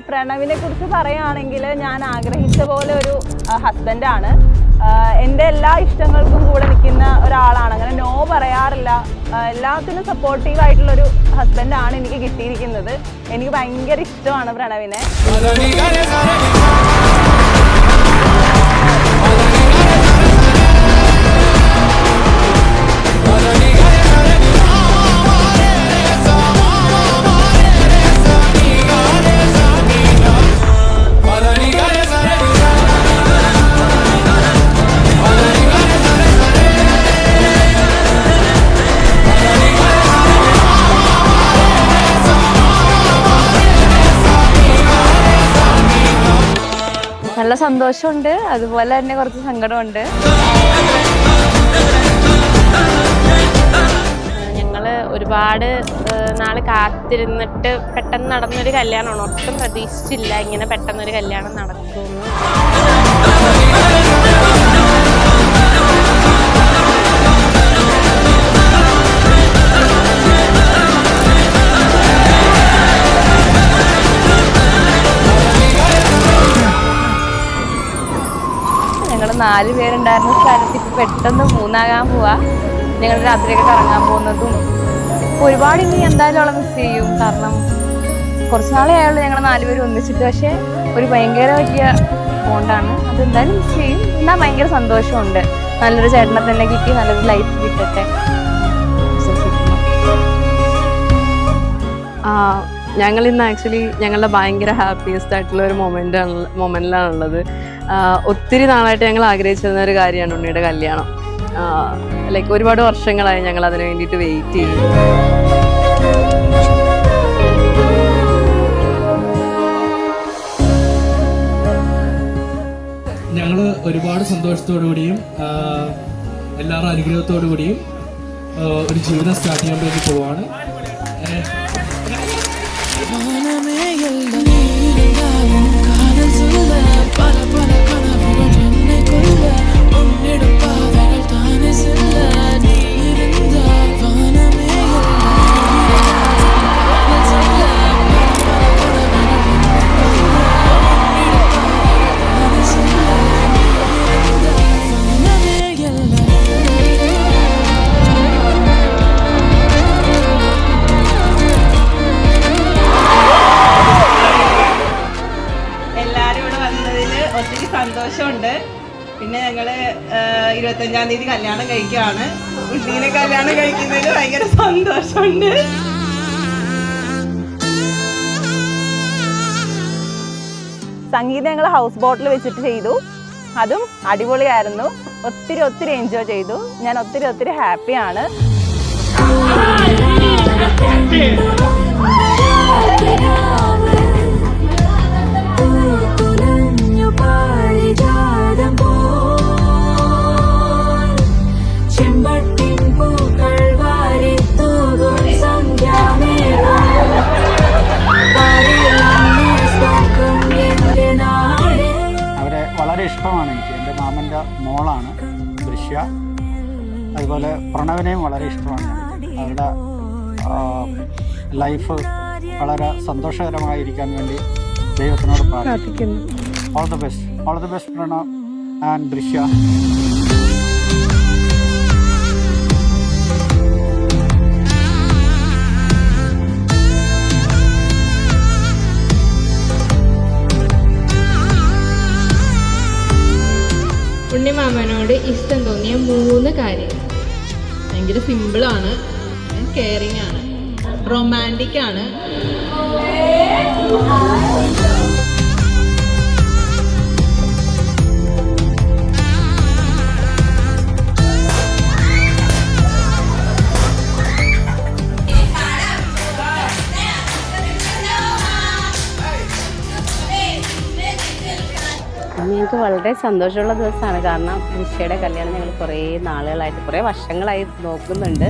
പ്രണവിനെ കുറിച്ച് പറയുകയാണെങ്കിൽ ഞാൻ ആഗ്രഹിച്ച പോലെ ഒരു ഹസ്ബൻഡാണ്. എൻ്റെ എല്ലാ ഇഷ്ടങ്ങൾക്കും കൂടെ നിൽക്കുന്ന ഒരാളാണ്. അങ്ങനെ നോ പറയാറില്ല. എല്ലാത്തിനും സപ്പോർട്ടീവായിട്ടുള്ളൊരു ഹസ്ബൻഡാണ് എനിക്ക് കിട്ടിയിരിക്കുന്നത്. എനിക്ക് ഭയങ്കര ഇഷ്ടമാണ് പ്രണവിനെ. നല്ല സന്തോഷമുണ്ട്, അതുപോലെ തന്നെ കുറച്ച് സങ്കടമുണ്ട്. ഞങ്ങൾ ഒരുപാട് നാൾ കാത്തിരുന്നിട്ട് പെട്ടെന്ന് നടന്നൊരു കല്യാണമാണ്. ഒട്ടും പ്രതീക്ഷിച്ചില്ല ഇങ്ങനെ പെട്ടെന്നൊരു കല്യാണം നടക്കുമെന്ന്. ഞങ്ങൾ 4 പേരുണ്ടായിരുന്ന സ്ഥലത്ത് ഇപ്പോൾ പെട്ടെന്ന് 3ആകാൻ പോവാ. ഞങ്ങൾ രാത്രിയൊക്കെ കറങ്ങാൻ പോകുന്നതും ഒരുപാട് ഇനി എന്തായാലും അവളെ മിസ് ചെയ്യും. കാരണം കുറച്ച് നാളെ ആയുള്ളൂ ഞങ്ങൾ 4 പേരും ഒന്നിച്ചിട്ട്. പക്ഷേ ഒരു ഭയങ്കര വലിയ ബോണ്ടാണ്. അതെന്തായാലും മിസ് ചെയ്യും. എന്നാൽ ഭയങ്കര സന്തോഷമുണ്ട്. നല്ലൊരു ചേട്ടനെ തന്നെ കിട്ടി, നല്ലൊരു ലൈഫ് കിട്ടട്ടെ വിശ്വസിക്കുന്നു. ഞങ്ങൾ ഇന്ന് ആക്ച്വലി ഞങ്ങളുടെ ഭയങ്കര ഹാപ്പിയസ്റ്റ് ആയിട്ടുള്ള ഒരു മൊമെൻറ്റിലാണുള്ളത്. ഒത്തിരി നാളായിട്ട് ഞങ്ങൾ ആഗ്രഹിച്ചിരുന്ന ഒരു കാര്യമാണ് ഉണ്ണിയുടെ കല്യാണം. ലൈക്ക് ഒരുപാട് വർഷങ്ങളായി ഞങ്ങൾ അതിന് വേണ്ടിയിട്ട് വെയിറ്റ് ചെയ്യും. ഞങ്ങൾ ഒരുപാട് സന്തോഷത്തോടു കൂടിയും എല്ലാവരുടെ അനുഗ്രഹത്തോടു കൂടിയും ഒരു ജീവിതം സ്റ്റാർട്ട് ചെയ്യാൻ വേണ്ടി പോവാണ്. ഒത്തിരി സന്തോഷമുണ്ട്. പിന്നെ ഞങ്ങൾ 25-ാം തീയതി കല്യാണം കഴിക്കുകയാണ്. ഉണ്ണീനെ കല്യാണം കഴിക്കുന്നതിൽ ഭയങ്കര സന്തോഷമുണ്ട്. സംഗീതം ഞങ്ങൾ ഹൗസ് ബോട്ടിൽ വെച്ചിട്ട് ചെയ്തു. അതും അടിപൊളിയായിരുന്നു. ഒത്തിരി എൻജോയ് ചെയ്തു. ഞാൻ ഒത്തിരി ഹാപ്പിയാണ്. അവരെ വളരെ ഇഷ്ടമാണ് എനിക്ക്. എൻ്റെ മാമൻ്റെ മോളാണ് ദൃശ്യ. അതുപോലെ പ്രണവിനെയും വളരെ ഇഷ്ടമാണ് എനിക്ക്. അവരുടെ ലൈഫ് വളരെ സന്തോഷകരമായിരിക്കാൻ വേണ്ടി ദൈവത്തിനോട് പ്രാർത്ഥിക്കുന്നു. All the best Pranav and ദൃശ്യ. ഉണ്ണിമാമനോട് ഇഷ്ടം തോന്നിയ 3 കാര്യങ്ങൾ. ഭയങ്കര സിമ്പിളാണ്, കെയറിങ് ആണ്, റൊമാൻറ്റിക് ആണ്. ഞങ്ങൾക്ക് വളരെ സന്തോഷമുള്ള ദിവസമാണ്. കാരണം ദൃശ്യയുടെ കല്യാണം ഞങ്ങൾ കുറേ നാളുകളായിട്ട്, കുറേ വർഷങ്ങളായി നോക്കുന്നുണ്ട്.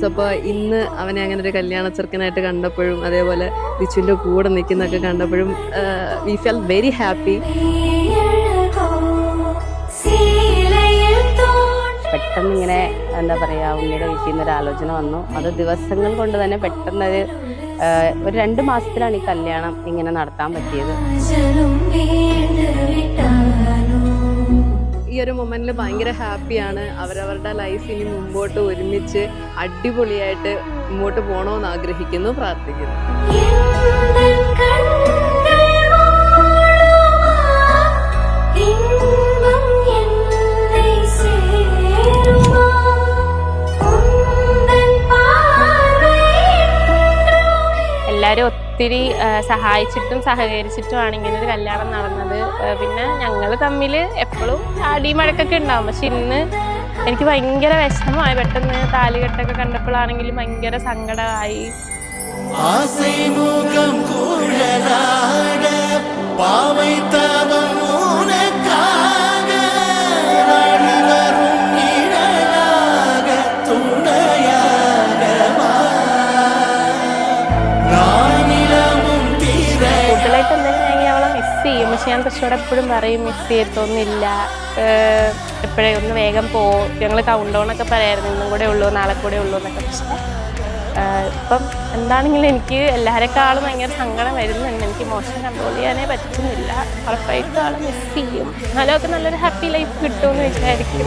സോ അപ്പോൾ ഇന്ന് അവനെ അങ്ങനെ ഒരു കല്യാണ ചെറുക്കനായിട്ട് കണ്ടപ്പോഴും അതേപോലെ വിച്ചുവിൻ്റെ കൂടെ നിൽക്കുന്നതൊക്കെ കണ്ടപ്പോഴും വി ഫെൽ വെരി ഹാപ്പി. പെട്ടെന്ന് ഇങ്ങനെ എന്താ പറയുക ഉണ്ണിയുടെ വീട്ടിൽ നിന്ന് ഒരു ആലോചന വന്നു. അത് ദിവസങ്ങൾ കൊണ്ട് തന്നെ പെട്ടെന്നൊരു 2 മാസത്തിലാണ് ഈ കല്യാണം ഇങ്ങനെ നടത്താൻ പറ്റിയത്. ഈ ഒരു മൊമെന്റിൽ ഭയങ്കര ഹാപ്പിയാണ്. അവരവരുടെ ലൈഫ് ഇനി മുമ്പോട്ട് ഒരുമിച്ച് അടിപൊളിയായിട്ട് മുമ്പോട്ട് പോകണമെന്ന് ആഗ്രഹിക്കുന്നു, പ്രാർത്ഥിക്കുന്നു. എല്ലാവരും ഒത്തിരി സഹായിച്ചിട്ടും സഹകരിച്ചിട്ടുമാണ് ഇങ്ങനൊരു കല്യാണം നടന്നത്. പിന്നെ ഞങ്ങൾ തമ്മിൽ എപ്പോഴും അടിമഴക്കൊക്കെ ഉണ്ടാവും. പക്ഷെ ഇന്ന് എനിക്ക് ഭയങ്കര വിഷമമായി. പെട്ടെന്ന് താലികെട്ടൊക്കെ കണ്ടപ്പോഴാണെങ്കിലും ഭയങ്കര സങ്കടമായി. പക്ഷെ ഞാൻ തൃശ്ശൂടെ എപ്പോഴും പറയും മിസ് ചെയ്യത്തൊന്നുമില്ല, എപ്പോഴേ ഒന്ന് വേഗം പോകും. ഞങ്ങൾ കൗണ്ട് ഡൗൺ ഒക്കെ പറയായിരുന്നു, ഇന്നും കൂടെ ഉള്ളൂ നാളെ കൂടെ ഉള്ളൂ എന്നൊക്കെ. പക്ഷെ ഇപ്പം എന്താണെങ്കിലും എനിക്ക് എല്ലാവരെക്കാളും ഭയങ്കര സങ്കടം വരുന്നുണ്ട്. എനിക്ക് ഇമോഷൻ കൺട്രോൾ ചെയ്യാനേ പറ്റുന്നില്ല. ഉറപ്പായിട്ടും ആളെ മിസ് ചെയ്യും. എന്നാലൊക്കെ നല്ലൊരു ഹാപ്പി ലൈഫ് കിട്ടുമെന്ന് വിചാരിക്കും.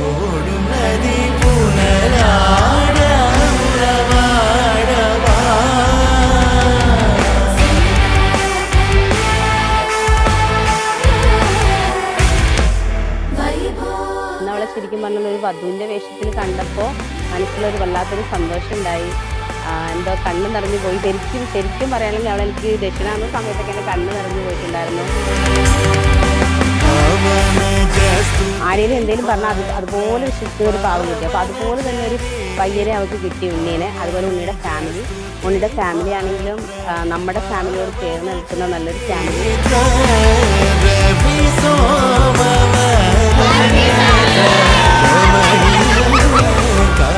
ശരിക്കും പറഞ്ഞാൽ ഒരു വധുവിൻ്റെ വേഷത്തിൽ കണ്ടപ്പോൾ മനസ്സിലൊരു വല്ലാത്തൊരു സന്തോഷം ഉണ്ടായി. എന്തോ കണ്ണ് നിറഞ്ഞു പോയി. ശരിക്കും പറയുകയാണെങ്കിൽ അവൾ എനിക്ക് ദക്ഷിണാകുന്ന സമയത്തൊക്കെ എൻ്റെ കണ്ണ് നിറഞ്ഞു പോയിട്ടുണ്ടായിരുന്നു. ആരെയും എന്തെങ്കിലും പറഞ്ഞാൽ അതുപോലെ വിശ്വസിക്കുന്ന ഒരു പാവം കിട്ടി. അപ്പോൾ അതുപോലെ തന്നെ ഒരു പയ്യനെ അവൾക്ക് കിട്ടി, ഉണ്ണീനെ. അതുപോലെ ഉണ്ണിയുടെ ഫാമിലി ആണെങ്കിലും നമ്മുടെ ഫാമിലിയോട് ചേർന്ന് നിൽക്കുന്ന നല്ലൊരു ഫാമിലി.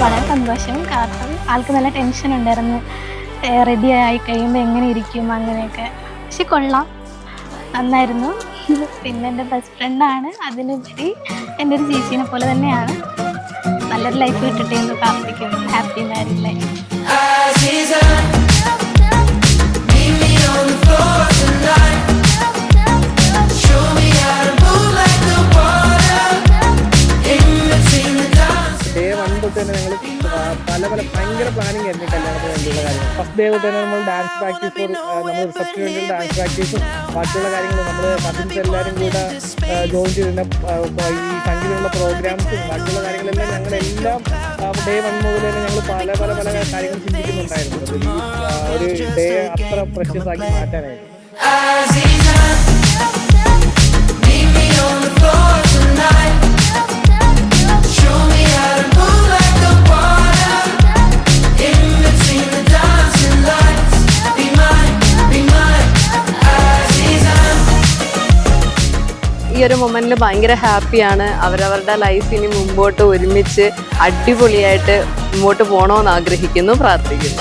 വളരെ സന്തോഷം. കാരണം ആൾക്ക് നല്ല ടെൻഷൻ ഉണ്ടായിരുന്നു, റെഡി ആയി കഴിയുമ്പോൾ എങ്ങനെ ഇരിക്കും അങ്ങനെയൊക്കെ. പക്ഷെ കൊള്ളാം, നന്നായിരുന്നു. പിന്നെ എൻ്റെ ബെസ്റ്റ് ഫ്രണ്ടാണ്, അതിനുപരി എൻ്റെ ഒരു ചേച്ചീനെ പോലെ തന്നെയാണ്. നല്ലൊരു ലൈഫ് കിട്ടട്ടെ എന്ന് പ്രാർത്ഥിക്കുന്നു. Happy married life. തന്നെ ഞങ്ങൾ പല ഭയങ്കര പ്ലാനിങ് ആയിരുന്നു കല്യാണത്തിന് വേണ്ടിയുള്ള കാര്യങ്ങൾ. ഫസ്റ്റ് ഡേ തന്നെ നമ്മൾ ഡാൻസ് പ്രാക്ടീസ്, നമ്മൾ റിസപ്ഷന് വേണ്ടിയുള്ള ഡാൻസ് പ്രാക്ടീസും ബാക്കിയുള്ള കാര്യങ്ങളും നമ്മൾ കസിൻസ് എല്ലാവരും കൂടെ ജോയിൻ ചെയ്തിരുന്ന ഈ സംഗീതമുള്ള പ്രോഗ്രാംസും ബാക്കിയുള്ള കാര്യങ്ങളെല്ലാം ഞങ്ങളെല്ലാം ഡേ 1 മുതൽ തന്നെ ഞങ്ങൾ പല കാര്യങ്ങൾ ചിന്തിക്കുന്നുണ്ടായിരുന്നു. ഒരു ഡേ അത്ര പ്രഷ്യസ് ആക്കി മാറ്റാനായിട്ട്. ഈ ഒരു മൊമെന്റിൽ ഭയങ്കര ഹാപ്പിയാണ്. അവരവരുടെ ലൈഫ് ഇനി മുമ്പോട്ട് ഒരുമിച്ച് അടിപൊളിയായിട്ട് മുമ്പോട്ട് പോകണമെന്ന് ആഗ്രഹിക്കുന്നു, പ്രാർത്ഥിക്കുന്നു.